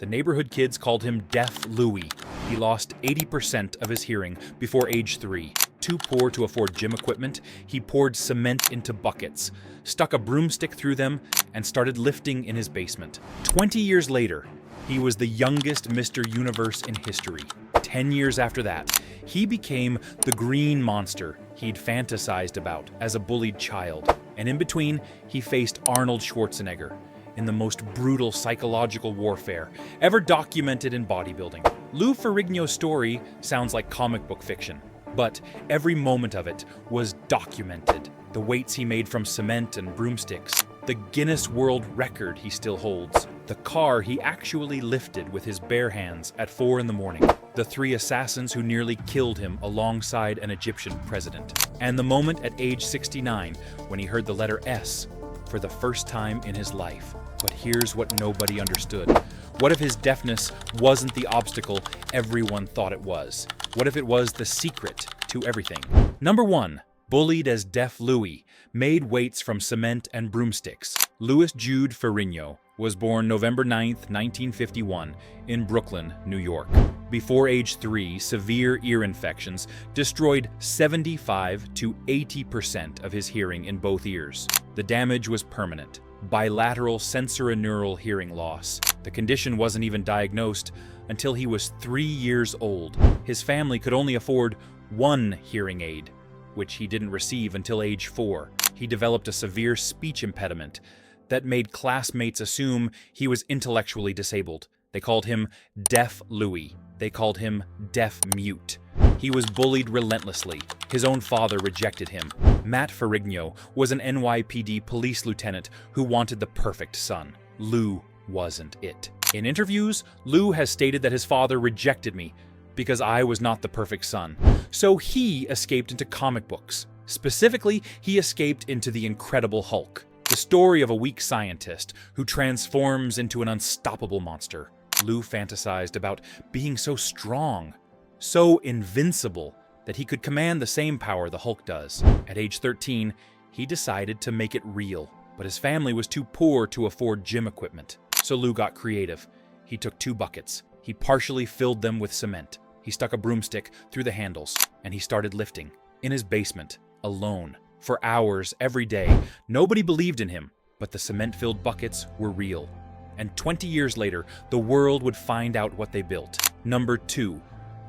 The neighborhood kids called him Deaf Louie. He lost 80% of his hearing before age 3. Too poor to afford gym equipment, he poured cement into buckets, stuck a broomstick through them, and started lifting in his basement. 20 years later, he was the youngest Mr. Universe in history. 10 years after that, he became the green monster he'd fantasized about as a bullied child. And in between, he faced Arnold Schwarzenegger in the most brutal psychological warfare ever documented in bodybuilding. Lou Ferrigno's story sounds like comic book fiction, but every moment of it was documented. The weights he made from cement and broomsticks, the Guinness World Record he still holds, the car he actually lifted with his bare hands at 4 in the morning, the 3 assassins who nearly killed him alongside an Egyptian president, and the moment at age 69 when he heard the letter S for the first time in his life. But here's what nobody understood. What if his deafness wasn't the obstacle everyone thought it was? What if it was the secret to everything? Number 1. Bullied as Deaf Louie, made weights from cement and broomsticks. Louis Jude Ferrigno was born November 9, 1951, in Brooklyn, New York. Before age 3, severe ear infections destroyed 75 to 80% of his hearing in both ears. The damage was permanent. Bilateral sensorineural hearing loss. The condition wasn't even diagnosed until he was 3 years old. His family could only afford 1 hearing aid, which he didn't receive until age 4. He developed a severe speech impediment that made classmates assume he was intellectually disabled. They called him Deaf Louie. They called him Deaf Mute. He was bullied relentlessly. His own father rejected him. Matt Ferrigno was an NYPD police lieutenant who wanted the perfect son. Lou wasn't it. In interviews, Lou has stated that his father rejected me because I was not the perfect son. So he escaped into comic books. Specifically, he escaped into The Incredible Hulk, the story of a weak scientist who transforms into an unstoppable monster. Lou fantasized about being so strong, so invincible, that he could command the same power the Hulk does. At age 13, he decided to make it real, but his family was too poor to afford gym equipment. So Lou got creative. He took 2 buckets. He partially filled them with cement. He stuck a broomstick through the handles, and he started lifting. In his basement, alone, for hours every day. Nobody believed in him, but the cement-filled buckets were real. And 20 years later, the world would find out what they built. Number 2.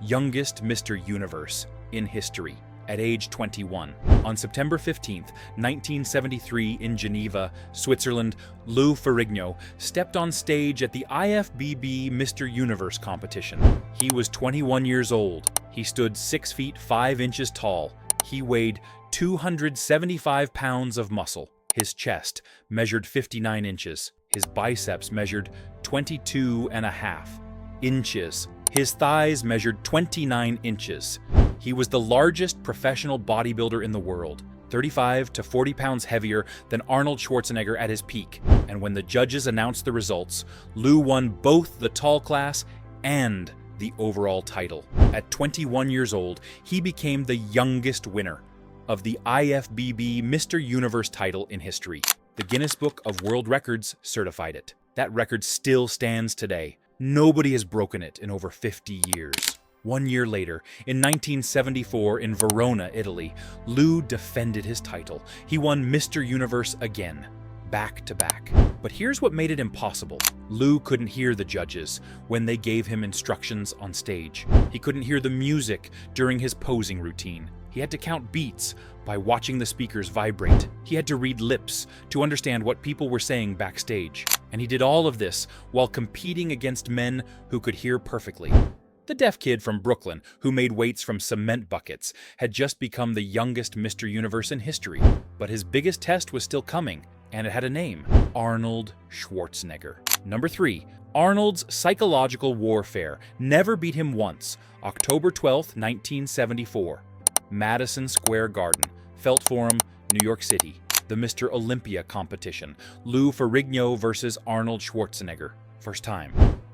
Youngest Mr. Universe in history, at age 21. On September 15th, 1973 in Geneva, Switzerland, Lou Ferrigno stepped on stage at the IFBB Mr. Universe competition. He was 21 years old. He stood 6 feet 5 inches tall. He weighed 275 pounds of muscle. His chest measured 59 inches. His biceps measured 22.5 inches. His thighs measured 29 inches. He was the largest professional bodybuilder in the world, 35 to 40 pounds heavier than Arnold Schwarzenegger at his peak. And when the judges announced the results, Lou won both the tall class and the overall title. At 21 years old, he became the youngest winner of the IFBB Mr. Universe title in history. The Guinness Book of World Records certified it. That record still stands today. Nobody has broken it in over 50 years. 1 year later, in 1974 in Verona, Italy, Lou defended his title. He won Mr. Universe again, back to back. But here's what made it impossible. Lou couldn't hear the judges when they gave him instructions on stage. He couldn't hear the music during his posing routine. He had to count beats by watching the speakers vibrate. He had to read lips to understand what people were saying backstage. And he did all of this while competing against men who could hear perfectly. The deaf kid from Brooklyn, who made weights from cement buckets, had just become the youngest Mr. Universe in history. But his biggest test was still coming, and it had a name: Arnold Schwarzenegger. Number 3. Arnold's psychological warfare never beat him once. October 12, 1974. Madison Square Garden, Felt Forum, New York City. The Mr. Olympia competition. Lou Ferrigno versus Arnold Schwarzenegger. First time.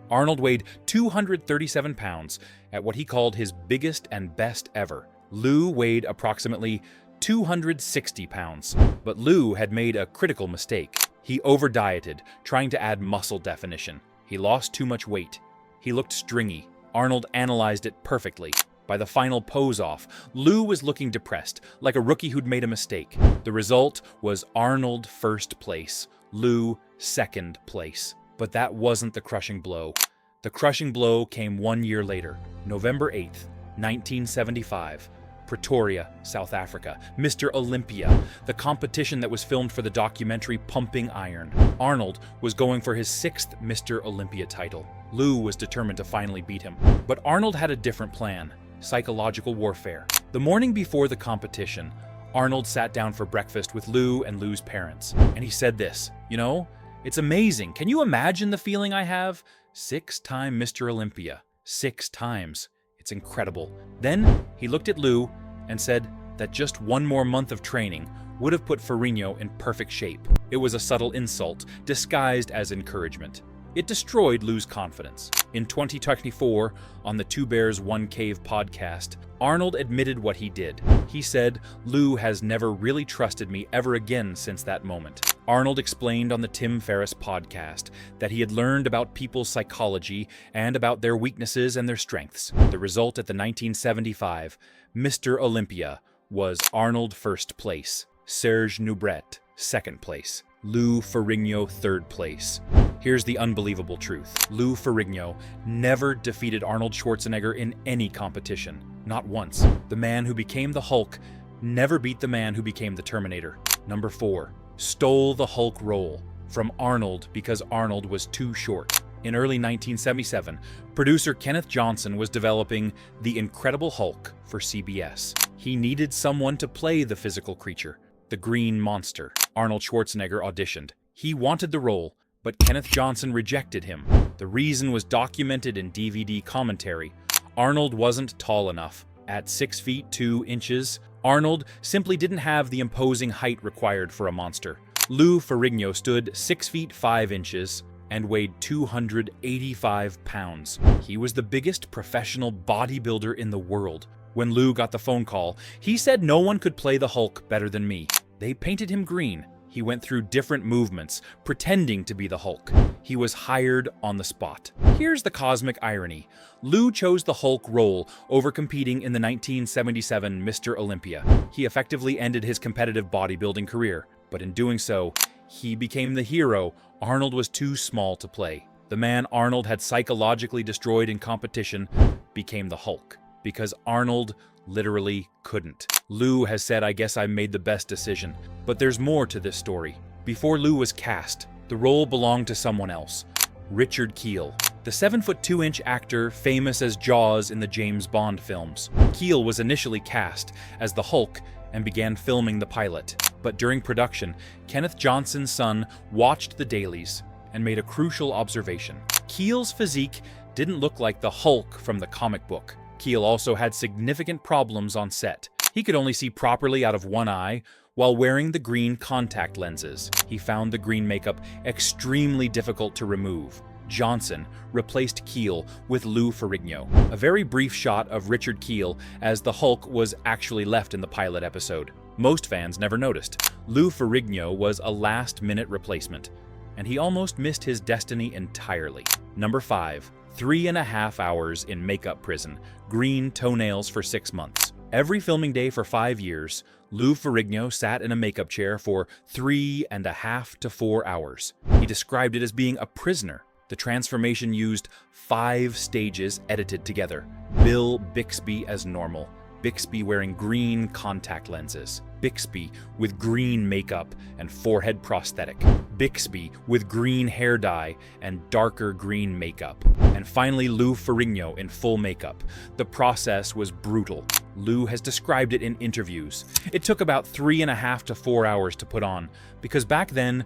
Arnold weighed 237 pounds at what he called his biggest and best ever. Lou weighed approximately 260 pounds. But Lou had made a critical mistake. He over-dieted, trying to add muscle definition. He lost too much weight. He looked stringy. Arnold analyzed it perfectly. By the final pose-off, Lou was looking depressed, like a rookie who'd made a mistake. The result was Arnold first place, Lou second place. But that wasn't the crushing blow. The crushing blow came 1 year later, November 8th, 1975. Pretoria, South Africa, Mr. Olympia, the competition that was filmed for the documentary Pumping Iron. Arnold was going for his 6th Mr. Olympia title. Lou was determined to finally beat him. But Arnold had a different plan: psychological warfare. The morning before the competition, Arnold sat down for breakfast with Lou and Lou's parents, and he said this, "You know, it's amazing. Can you imagine the feeling I have? 6-time Mr. Olympia. 6 times. It's incredible." Then he looked at Lou and said that just 1 more month of training would have put Ferrigno in perfect shape. It was a subtle insult, disguised as encouragement. It destroyed Lou's confidence. In 2024, on the Two Bears One Cave podcast, Arnold admitted what he did. He said, "Lou has never really trusted me ever again since that moment." Arnold explained on the Tim Ferriss podcast that he had learned about people's psychology and about their weaknesses and their strengths. The result at the 1975 Mr. Olympia was Arnold first place, Serge Nubret second place, Lou Ferrigno third place. Here's the unbelievable truth. Lou Ferrigno never defeated Arnold Schwarzenegger in any competition. Not once. The man who became the Hulk never beat the man who became the Terminator. Number 4. Stole the Hulk role from Arnold because Arnold was too short. In early 1977, producer Kenneth Johnson was developing The Incredible Hulk for CBS. He needed someone to play the physical creature, the Green Monster. Arnold Schwarzenegger auditioned. He wanted the role, but Kenneth Johnson rejected him. The reason was documented in DVD commentary. Arnold wasn't tall enough. At 6 feet 2 inches, Arnold simply didn't have the imposing height required for a monster. Lou Ferrigno stood 6 feet 5 inches and weighed 285 pounds. He was the biggest professional bodybuilder in the world. When Lou got the phone call, he said no one could play the Hulk better than me. They painted him green. He went through different movements, pretending to be the Hulk. He was hired on the spot. Here's the cosmic irony. Lou chose the Hulk role over competing in the 1977 Mr. Olympia. He effectively ended his competitive bodybuilding career, but in doing so, he became the hero Arnold was too small to play. The man Arnold had psychologically destroyed in competition became the Hulk, because Arnold literally couldn't. Lou has said, "I guess I made the best decision." But there's more to this story. Before Lou was cast, the role belonged to someone else, Richard Kiel, the 7 foot 2 inch actor famous as Jaws in the James Bond films. Kiel was initially cast as the Hulk and began filming the pilot. But during production, Kenneth Johnson's son watched the dailies and made a crucial observation. Kiel's physique didn't look like the Hulk from the comic book. Kiel also had significant problems on set. He could only see properly out of one eye while wearing the green contact lenses. He found the green makeup extremely difficult to remove. Johnson replaced Kiel with Lou Ferrigno. A very brief shot of Richard Kiel as the Hulk was actually left in the pilot episode. Most fans never noticed. Lou Ferrigno was a last-minute replacement, and he almost missed his destiny entirely. Number 5. 3.5 hours in makeup prison, green toenails for 6 months. Every filming day for 5 years, Lou Ferrigno sat in a makeup chair for 3.5 to 4 hours. He described it as being a prisoner. The transformation used 5 stages edited together. Bill Bixby as normal, Bixby wearing green contact lenses, Bixby with green makeup and forehead prosthetic, Bixby with green hair dye and darker green makeup, and finally Lou Ferrigno in full makeup. The process was brutal. Lou has described it in interviews. It took about 3.5 to 4 hours to put on, because back then,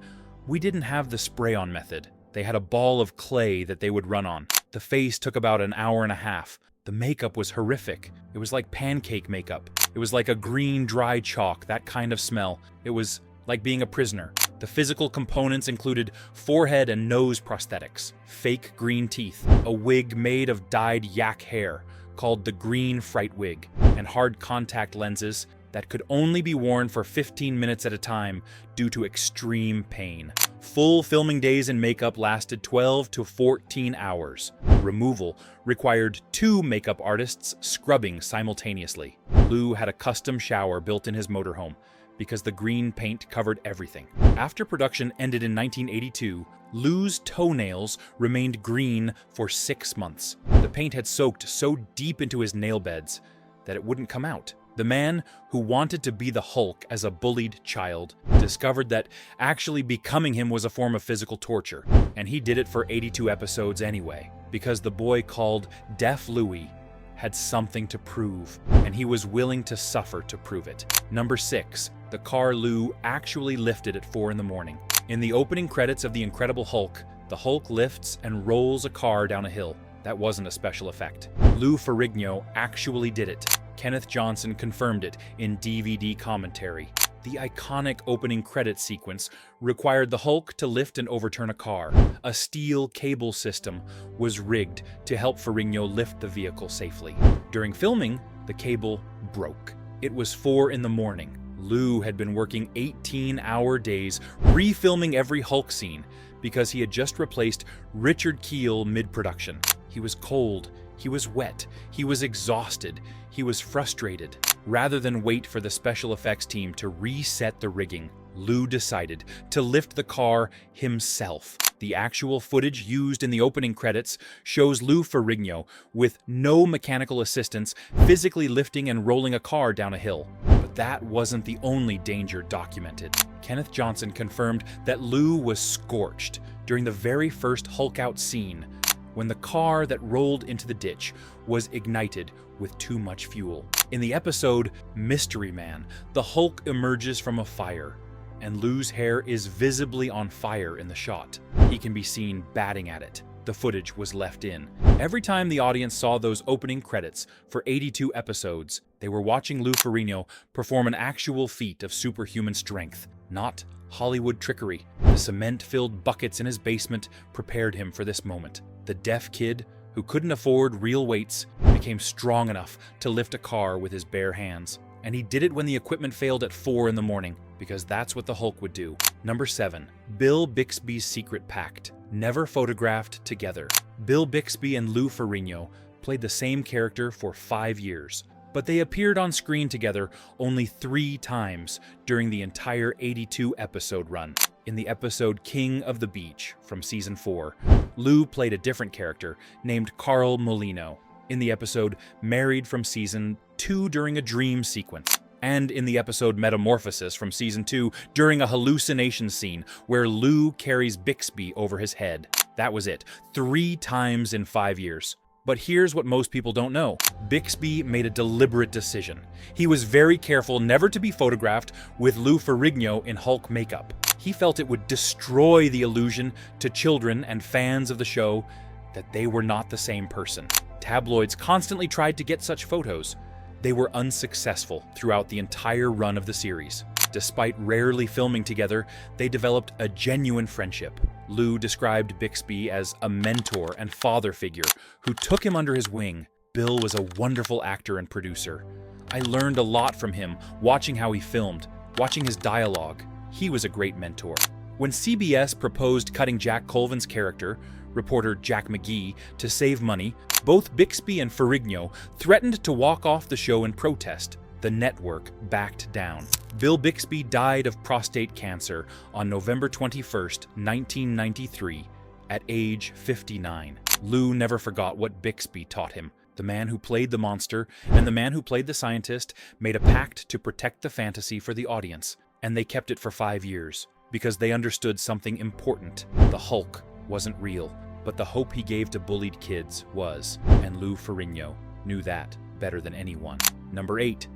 we didn't have the spray-on method. They had a ball of clay that they would run on. The face took about an hour and a half. The makeup was horrific. It was like pancake makeup. It was like a green dry chalk, that kind of smell. It was like being a prisoner. The physical components included forehead and nose prosthetics, fake green teeth, a wig made of dyed yak hair called the green fright wig, and hard contact lenses that could only be worn for 15 minutes at a time due to extreme pain. Full filming days in makeup lasted 12 to 14 hours. Removal required 2 makeup artists scrubbing simultaneously. Lou had a custom shower built in his motorhome because the green paint covered everything. After production ended in 1982, Lou's toenails remained green for 6 months. The paint had soaked so deep into his nail beds that it wouldn't come out. The man who wanted to be the Hulk as a bullied child discovered that actually becoming him was a form of physical torture, and he did it for 82 episodes anyway, because the boy called Deaf Louie had something to prove, and he was willing to suffer to prove it. Number 6, the car Lou actually lifted at 4 in the morning. In the opening credits of The Incredible Hulk, the Hulk lifts and rolls a car down a hill. That wasn't a special effect. Lou Ferrigno actually did it. Kenneth Johnson confirmed it in DVD commentary. The iconic opening credit sequence required the Hulk to lift and overturn a car. A steel cable system was rigged to help Ferrigno lift the vehicle safely. During filming, the cable broke. It was 4 in the morning. Lou had been working 18-hour days refilming every Hulk scene because he had just replaced Richard Kiel mid-production. He was cold, he was wet, he was exhausted, he was frustrated. Rather than wait for the special effects team to reset the rigging, Lou decided to lift the car himself. The actual footage used in the opening credits shows Lou Ferrigno, with no mechanical assistance, physically lifting and rolling a car down a hill. But that wasn't the only danger documented. Kenneth Johnson confirmed that Lou was scorched during the very first Hulk out scene, when the car that rolled into the ditch was ignited with too much fuel. In the episode Mystery Man, the Hulk emerges from a fire, and Lou's hair is visibly on fire in the shot. He can be seen batting at it. The footage was left in. Every time the audience saw those opening credits for 82 episodes, they were watching Lou Ferrigno perform an actual feat of superhuman strength, not Hollywood trickery. The cement-filled buckets in his basement prepared him for this moment. The deaf kid, who couldn't afford real weights, became strong enough to lift a car with his bare hands. And he did it when the equipment failed at 4 in the morning, because that's what the Hulk would do. Number 7, Bill Bixby's Secret Pact, never photographed together. Bill Bixby and Lou Ferrigno played the same character for 5 years, but they appeared on screen together only 3 times during the entire 82-episode run. In the episode King of the Beach from Season 4, Lou played a different character named Carl Molino. In the episode Married from Season 2 during a dream sequence. And in the episode Metamorphosis from Season 2 during a hallucination scene where Lou carries Bixby over his head. That was it. 3 times in 5 years. But here's what most people don't know. Bixby made a deliberate decision. He was very careful never to be photographed with Lou Ferrigno in Hulk makeup. He felt it would destroy the illusion to children and fans of the show that they were not the same person. Tabloids constantly tried to get such photos. They were unsuccessful throughout the entire run of the series. Despite rarely filming together, they developed a genuine friendship. Lou described Bixby as a mentor and father figure who took him under his wing. Bill was a wonderful actor and producer. I learned a lot from him, watching how he filmed, watching his dialogue. He was a great mentor. When CBS proposed cutting Jack Colvin's character, reporter Jack McGee, to save money, both Bixby and Ferrigno threatened to walk off the show in protest. The network backed down. Bill Bixby died of prostate cancer on November 21st, 1993, at age 59. Lou never forgot what Bixby taught him. The man who played the monster and the man who played the scientist made a pact to protect the fantasy for the audience, and they kept it for 5 years because they understood something important. The Hulk wasn't real, but the hope he gave to bullied kids was, and Lou Ferrigno knew that better than anyone. Number 8.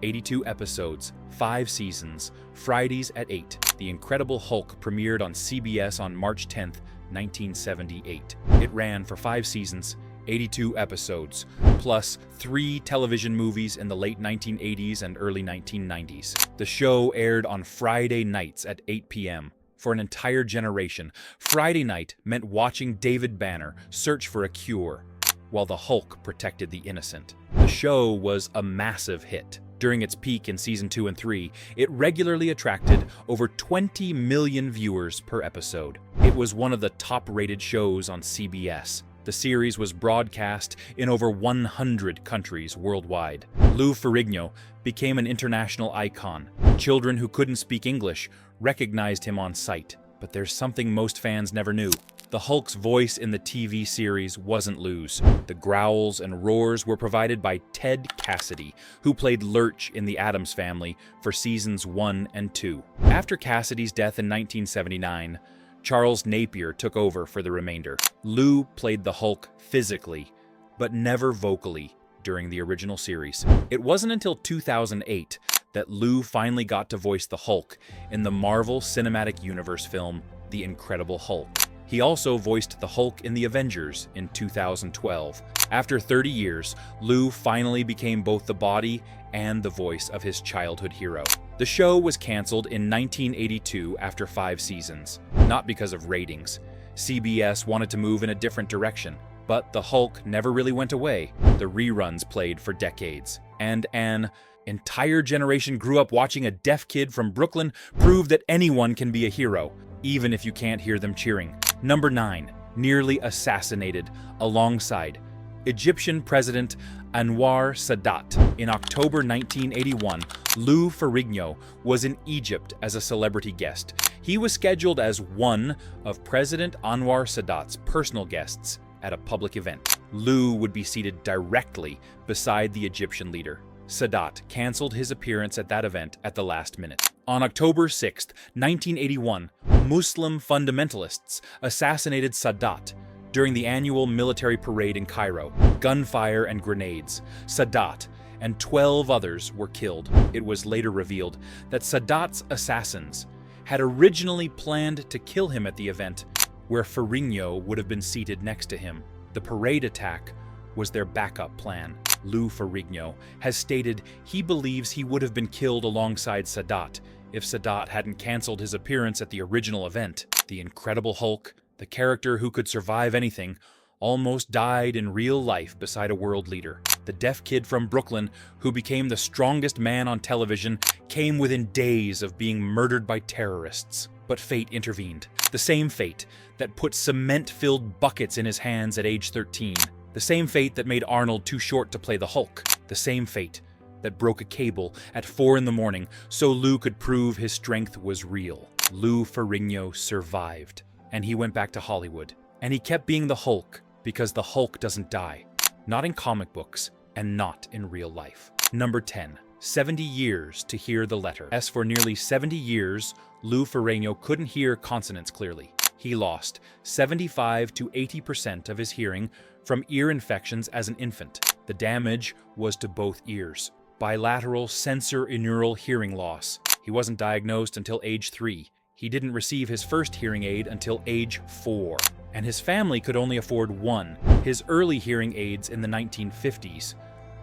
82 episodes, 5 seasons, Fridays at 8. The Incredible Hulk premiered on CBS on March 10th, 1978. It ran for 5 seasons, 82 episodes, plus 3 television movies in the late 1980s and early 1990s. The show aired on Friday nights at 8 p.m. For an entire generation, Friday night meant watching David Banner search for a cure, while the Hulk protected the innocent. The show was a massive hit. During its peak in season 2 and 3, it regularly attracted over 20 million viewers per episode. It was one of the top-rated shows on CBS. The series was broadcast in over 100 countries worldwide. Lou Ferrigno became an international icon. Children who couldn't speak English recognized him on sight. But there's something most fans never knew. The Hulk's voice in the TV series wasn't Lou's. The growls and roars were provided by Ted Cassidy, who played Lurch in The Addams Family for seasons 1 and 2. After Cassidy's death in 1979, Charles Napier took over for the remainder. Lou played the Hulk physically, but never vocally during the original series. It wasn't until 2008 that Lou finally got to voice the Hulk in the Marvel Cinematic Universe film, The Incredible Hulk. He also voiced the Hulk in The Avengers in 2012. After 30 years, Lou finally became both the body and the voice of his childhood hero. The show was canceled in 1982 after 5 seasons, not because of ratings. CBS wanted to move in a different direction, but the Hulk never really went away. The reruns played for decades, and an entire generation grew up watching a deaf kid from Brooklyn prove that anyone can be a hero, even if you can't hear them cheering. Number 9, nearly assassinated alongside Egyptian President Anwar Sadat. In October 1981, Lou Ferrigno was in Egypt as a celebrity guest. He was scheduled as one of President Anwar Sadat's personal guests at a public event. Lou would be seated directly beside the Egyptian leader. Sadat canceled his appearance at that event at the last minute. On October 6, 1981, Muslim fundamentalists assassinated Sadat during the annual military parade in Cairo. Gunfire and grenades. Sadat and 12 others were killed. It was later revealed that Sadat's assassins had originally planned to kill him at the event, where Ferrigno would have been seated next to him. The parade attack was their backup plan. Lou Ferrigno has stated he believes he would have been killed alongside Sadat if Sadat hadn't canceled his appearance at the original event. The Incredible Hulk, the character who could survive anything, almost died in real life beside a world leader. The deaf kid from Brooklyn, who became the strongest man on television, came within days of being murdered by terrorists. But fate intervened. The same fate that put cement-filled buckets in his hands at age 13. The same fate that made Arnold too short to play the Hulk. The same fate that broke a cable at 4 in the morning so Lou could prove his strength was real. Lou Ferrigno survived, and he went back to Hollywood. And he kept being the Hulk because the Hulk doesn't die. Not in comic books, and not in real life. Number 10. 70 years to hear the letter. As for nearly 70 years, Lou Ferrigno couldn't hear consonants clearly. He lost 75 to 80% of his hearing from ear infections as an infant. The damage was to both ears. Bilateral sensorineural hearing loss. He wasn't diagnosed until age 3. He didn't receive his first hearing aid until age 4. And his family could only afford one. His early hearing aids in the 1950s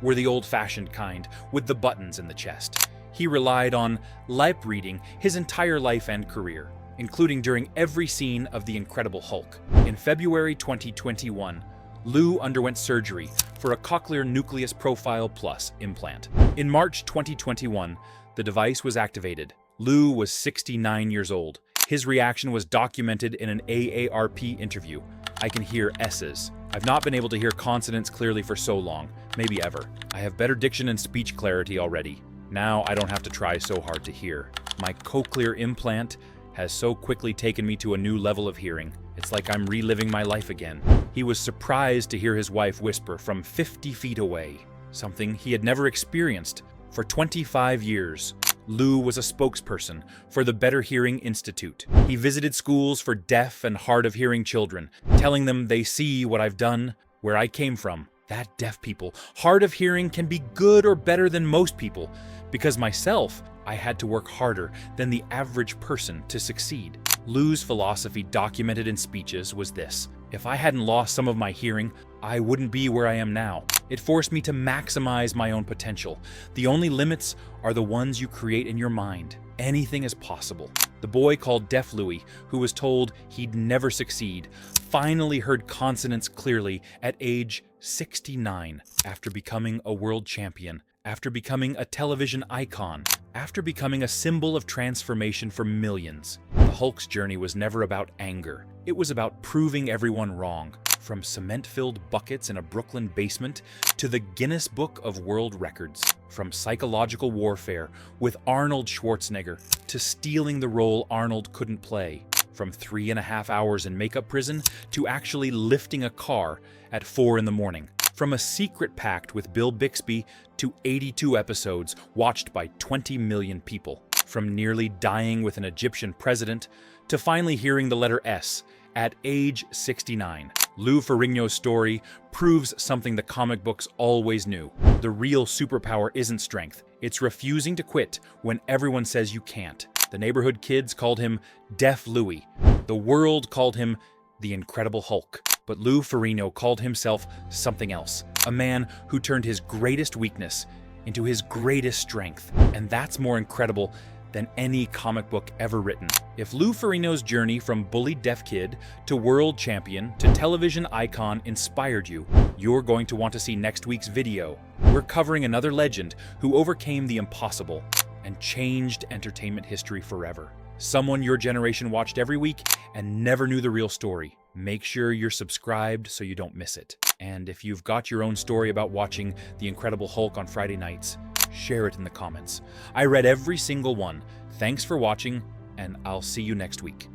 were the old-fashioned kind with the buttons in the chest. He relied on lip reading his entire life and career, including during every scene of The Incredible Hulk. In February 2021, Lou underwent surgery for a cochlear nucleus profile plus implant. In March 2021, the device was activated. Lou was 69 years old. His reaction was documented in an AARP interview. "I can hear S's. I've not been able to hear consonants clearly for so long, maybe ever. I have better diction and speech clarity already. Now I don't have to try so hard to hear. My cochlear implant has so quickly taken me to a new level of hearing. It's like I'm reliving my life again." He was surprised to hear his wife whisper from 50 feet away, something he had never experienced. For 25 years, Lou was a spokesperson for the Better Hearing Institute. He visited schools for deaf and hard of hearing children, telling them they see what I've done, where I came from. That deaf people, hard of hearing, can be good or better than most people, because myself, I had to work harder than the average person to succeed. Lou's philosophy, documented in speeches, was this: if I hadn't lost some of my hearing, I wouldn't be where I am now. It forced me to maximize my own potential. The only limits are the ones you create in your mind. Anything is possible. The boy called Deaf Louie, who was told he'd never succeed, finally heard consonants clearly at age 69 after becoming a world champion after becoming a television icon, after becoming a symbol of transformation for millions. The Hulk's journey was never about anger. It was about proving everyone wrong. From cement-filled buckets in a Brooklyn basement to the Guinness Book of World Records. From psychological warfare with Arnold Schwarzenegger to stealing the role Arnold couldn't play. From 3.5 hours in makeup prison to actually lifting a car at 4 in the morning. From a secret pact with Bill Bixby to 82 episodes watched by 20 million people. From nearly dying with an Egyptian president to finally hearing the letter S at age 69. Lou Ferrigno's story proves something the comic books always knew. The real superpower isn't strength. It's refusing to quit when everyone says you can't. The neighborhood kids called him Deaf Louie. The world called him the Incredible Hulk. But Lou Ferrigno called himself something else. A man who turned his greatest weakness into his greatest strength. And that's more incredible than any comic book ever written. If Lou Ferrigno's journey from bullied deaf kid to world champion to television icon inspired you, you're going to want to see next week's video. We're covering another legend who overcame the impossible and changed entertainment history forever. Someone your generation watched every week and never knew the real story. Make sure you're subscribed so you don't miss it. And if you've got your own story about watching The Incredible Hulk on Friday nights, share it in the comments. I read every single one. Thanks for watching, and I'll see you next week.